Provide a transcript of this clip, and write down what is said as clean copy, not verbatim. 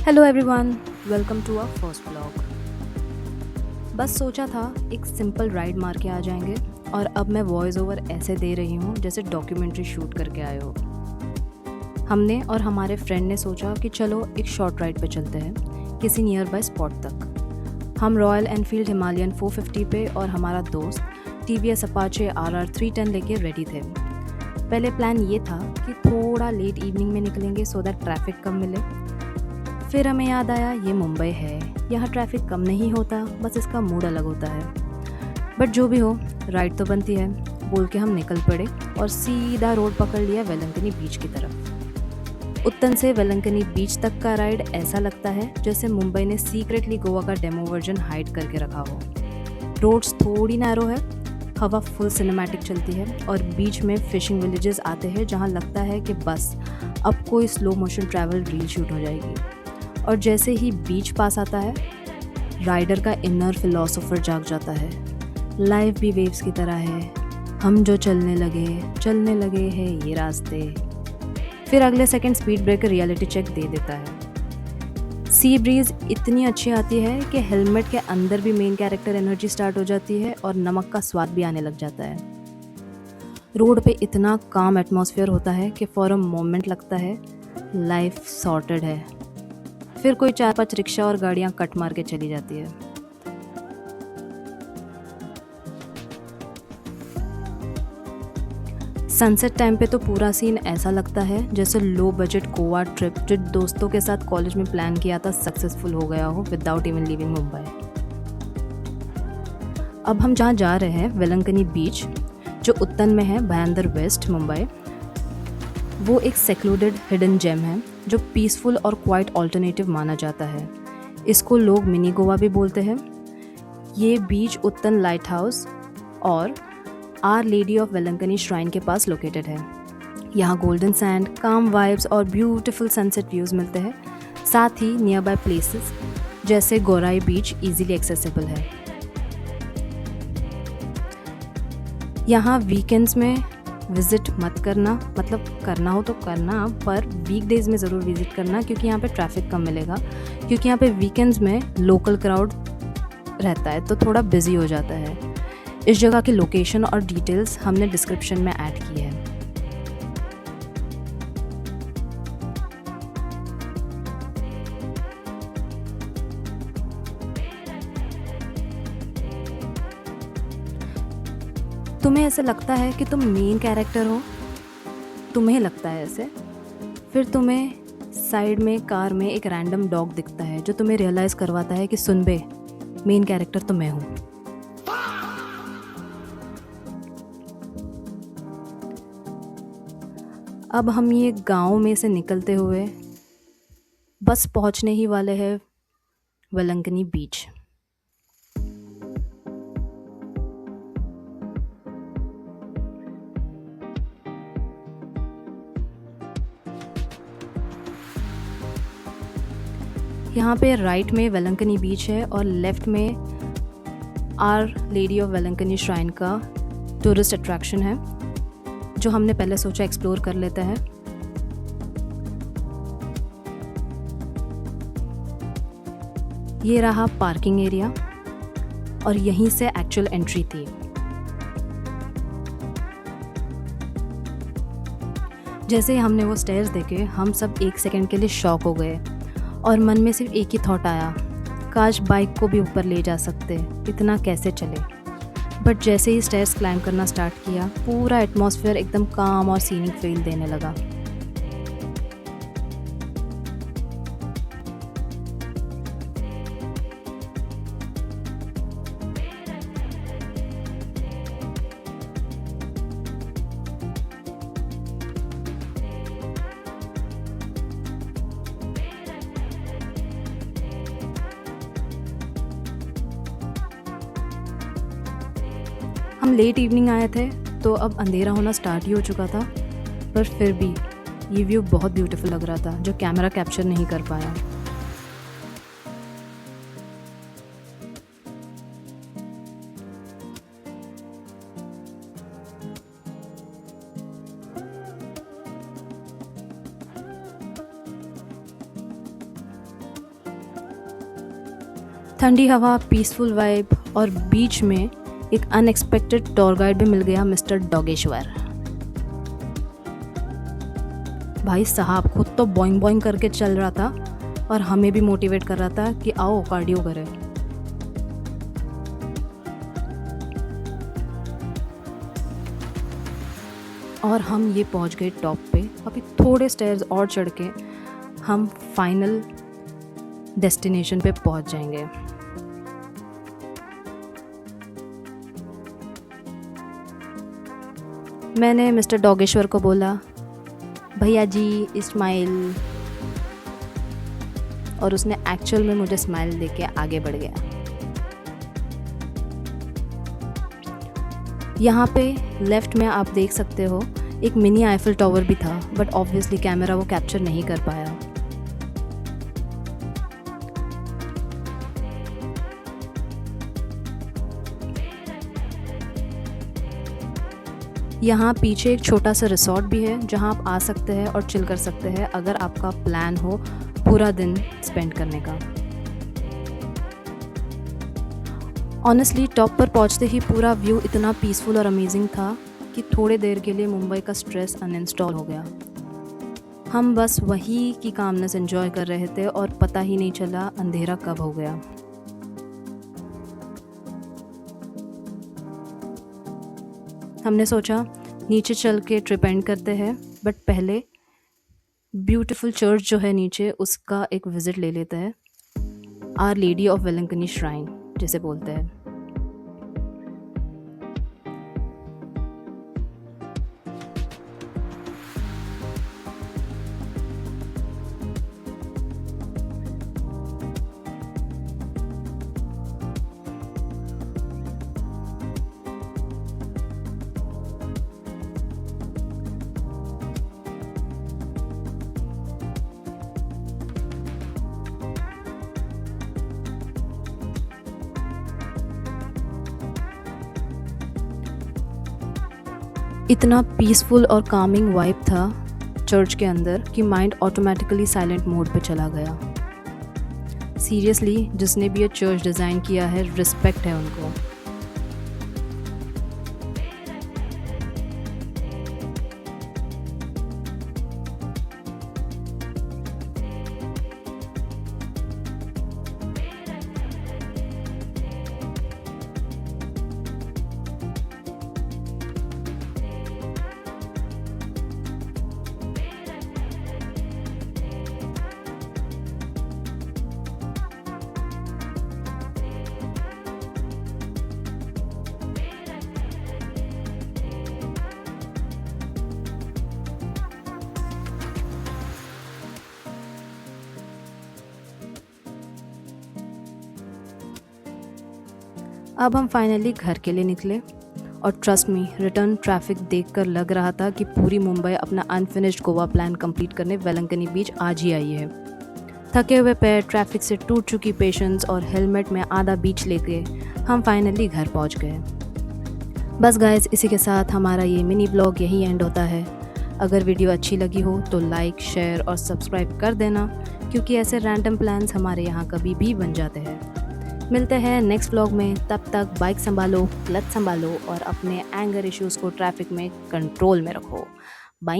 Hello everyone, welcome to our first blog. बस सोचा था एक सिंपल राइड मार के आ जाएंगे और अब मैं वॉइस ओवर ऐसे दे रही हूँ जैसे डॉक्यूमेंट्री शूट करके आए हो। हमने और हमारे फ्रेंड ने सोचा कि चलो एक शॉर्ट राइड पे चलते हैं किसी नियर बाय स्पॉट तक। हम रॉयल एनफील्ड हिमालयन 450 पे और हमारा दोस्त TVS अपाचे RR 310 लेके रेडी थे। पहले प्लान ये था कि थोड़ा लेट इवनिंग में निकलेंगे सो दैट ट्रैफिक कम मिले। फिर हमें याद आया ये मुंबई है, यहाँ ट्रैफिक कम नहीं होता, बस इसका मूड अलग होता है। बट जो भी हो, राइड तो बनती है बोल के हम निकल पड़े और सीधा रोड पकड़ लिया वेलंकनी बीच की तरफ। उत्तन से वेलंकनी बीच तक का राइड ऐसा लगता है जैसे मुंबई ने सीक्रेटली गोवा का डेमो वर्जन हाइड करके रखा हो। रोड्स थोड़ी नैरो है, हवा फुल सिनेमैटिक चलती है और बीच में फिशिंग विलेजेस आते हैं जहाँ लगता है कि बस अब कोई slow motion travel reel shoot हो जाएगी। और जैसे ही बीच पास आता है, राइडर का इनर फिलोसोफर जाग जाता है। लाइफ भी वेव्स की तरह है, हम जो चलने लगे हैं ये रास्ते। फिर अगले second speed breaker reality check दे देता है। सी ब्रीज इतनी अच्छी आती है कि हेलमेट के अंदर भी मेन कैरेक्टर एनर्जी स्टार्ट हो जाती है और नमक का स्वाद भी आने लग जाता है। रोड पे इतना काम एटमॉस्फेयर होता है कि फॉर अ मोमेंट लगता है लाइफ सॉर्टेड है। फिर कोई 4-5 रिक्शा और गाड़ियां कट मार के चली जाती है। सनसेट टाइम पे तो पूरा सीन ऐसा लगता है जैसे लो बजट गोवा ट्रिप जो दोस्तों के साथ कॉलेज में प्लान किया था सक्सेसफुल हो गया हो विदाउट इवन लीविंग मुंबई। अब हम जहाँ जा रहे हैं वेलंकनी बीच, जो उत्तन में है भयांदर वेस्ट मुंबई, वो एक सेक्लूडेड हिडन जेम है जो पीसफुल और क्वाइट ऑल्टरनेटिव माना जाता है। इसको लोग मिनी गोवा भी बोलते हैं। ये बीच उत्तन लाइट हाउस और are lady of Velankanni shrine के पास लोकेटेड है। यहाँ गोल्डन सैंड, काम वाइब्स और ब्यूटीफुल सनसेट व्यूज़ मिलते हैं। साथ ही नियर बाय प्लेसेस जैसे गोराई बीच इजीली एक्सेसिबल है। यहाँ वीकेंड्स में विज़िट मत करना, मतलब करना हो तो करना, पर वीकडेज़ में ज़रूर विज़िट करना क्योंकि यहाँ पे ट्रैफिक कम मिलेगा। क्योंकि यहाँ पे वीकेंड्स में लोकल क्राउड रहता है तो थोड़ा बिजी हो जाता है। इस जगह की लोकेशन और डिटेल्स हमने डिस्क्रिप्शन में ऐड की है। तुम्हें ऐसे लगता है कि तुम मेन कैरेक्टर हो, तुम्हें लगता है ऐसे, फिर तुम्हें साइड में कार में एक रैंडम डॉग दिखता है जो तुम्हें रियलाइज़ करवाता है कि सुन बे, मेन कैरेक्टर तो मैं हूँ। अब हम ये गांव में से निकलते हुए बस पहुँचने ही वाले हैं वेलंकनी बीच। यहाँ पे राइट में वेलंकनी बीच है और लेफ़्ट में are lady of Velankanni shrine का टूरिस्ट अट्रैक्शन है जो हमने पहले सोचा एक्सप्लोर कर लेते हैं। ये रहा पार्किंग एरिया और यहीं से एक्चुअल एंट्री थी। जैसे ही हमने वो स्टेयर्स देखे, हम सब एक सेकंड के लिए शॉक हो गए और मन में सिर्फ एक ही थॉट आया, काश बाइक को भी ऊपर ले जा सकते, इतना कैसे चले। बट जैसे ही स्टेयर्स क्लाइंब करना स्टार्ट किया, पूरा एटमॉस्फेयर एकदम काम और सीनिक फील देने लगा। हम लेट इवनिंग आए थे तो अब अंधेरा होना स्टार्ट ही हो चुका था, पर फिर भी ये व्यू बहुत ब्यूटीफुल लग रहा था जो कैमरा कैप्चर नहीं कर पाया। ठंडी हवा, पीसफुल वाइब और बीच में एक अनएक्सपेक्टेड टूर गाइड भी मिल गया, मिस्टर डोगेश्वर। भाई साहब खुद तो बॉइंग बॉइंग करके चल रहा था और हमें भी मोटिवेट कर रहा था कि आओ कार्डियो करें। और हम ये पहुंच गए टॉप पे। अभी थोड़े स्टेयर्स और चढ़ के हम फाइनल डेस्टिनेशन पे पहुंच जाएंगे। मैंने मिस्टर डोगेश्वर को बोला, भैया जी स्माइल, और उसने एक्चुअल में मुझे स्माइल देके आगे बढ़ गया। यहाँ पे लेफ़्ट में आप देख सकते हो एक मिनी आईफिल टावर भी था, बट ऑब्वियसली कैमरा वो कैप्चर नहीं कर पाया। यहाँ पीछे एक छोटा सा रिसोर्ट भी है जहाँ आप आ सकते हैं और चिल कर सकते हैं अगर आपका प्लान हो पूरा दिन स्पेंड करने का। ऑनेस्टली टॉप पर पहुँचते ही पूरा व्यू इतना पीसफुल और अमेजिंग था कि थोड़े देर के लिए मुंबई का स्ट्रेस अनइंस्टॉल हो गया। हम बस वही की कामनेस एंजॉय कर रहे थे और पता ही नहीं चला अंधेरा कब हो गया। हमने सोचा नीचे चल के ट्रिप एंड करते हैं, बट पहले ब्यूटीफुल चर्च जो है नीचे उसका एक विज़िट ले लेते हैं। Our lady of Velankanni shrine जिसे बोलते हैं। इतना पीसफुल और कामिंग वाइब था चर्च के अंदर कि माइंड ऑटोमेटिकली साइलेंट मोड पे चला गया। सीरियसली जिसने भी ये चर्च डिज़ाइन किया है, रिस्पेक्ट है उनको। अब हम फाइनली घर के लिए निकले और ट्रस्ट मी रिटर्न ट्रैफिक देखकर लग रहा था कि पूरी मुंबई अपना अनफिनिश्ड गोवा प्लान कंप्लीट करने वेलंकनी बीच आज ही आई है। थके हुए पैर, ट्रैफिक से टूट चुकी पेशेंस और हेलमेट में आधा बीच लेके हम फाइनली घर पहुंच गए। बस गाइस, इसी के साथ हमारा ये मिनी ब्लॉग यही एंड होता है। अगर वीडियो अच्छी लगी हो तो लाइक, शेयर और सब्सक्राइब कर देना, क्योंकि ऐसे रैंडम प्लान्स हमारे यहाँ कभी भी बन जाते हैं। मिलते हैं नेक्स्ट व्लॉग में, तब तक बाइक संभालो, क्लच संभालो और अपने एंगर इश्यूज़ को ट्रैफिक में कंट्रोल में रखो। बाय।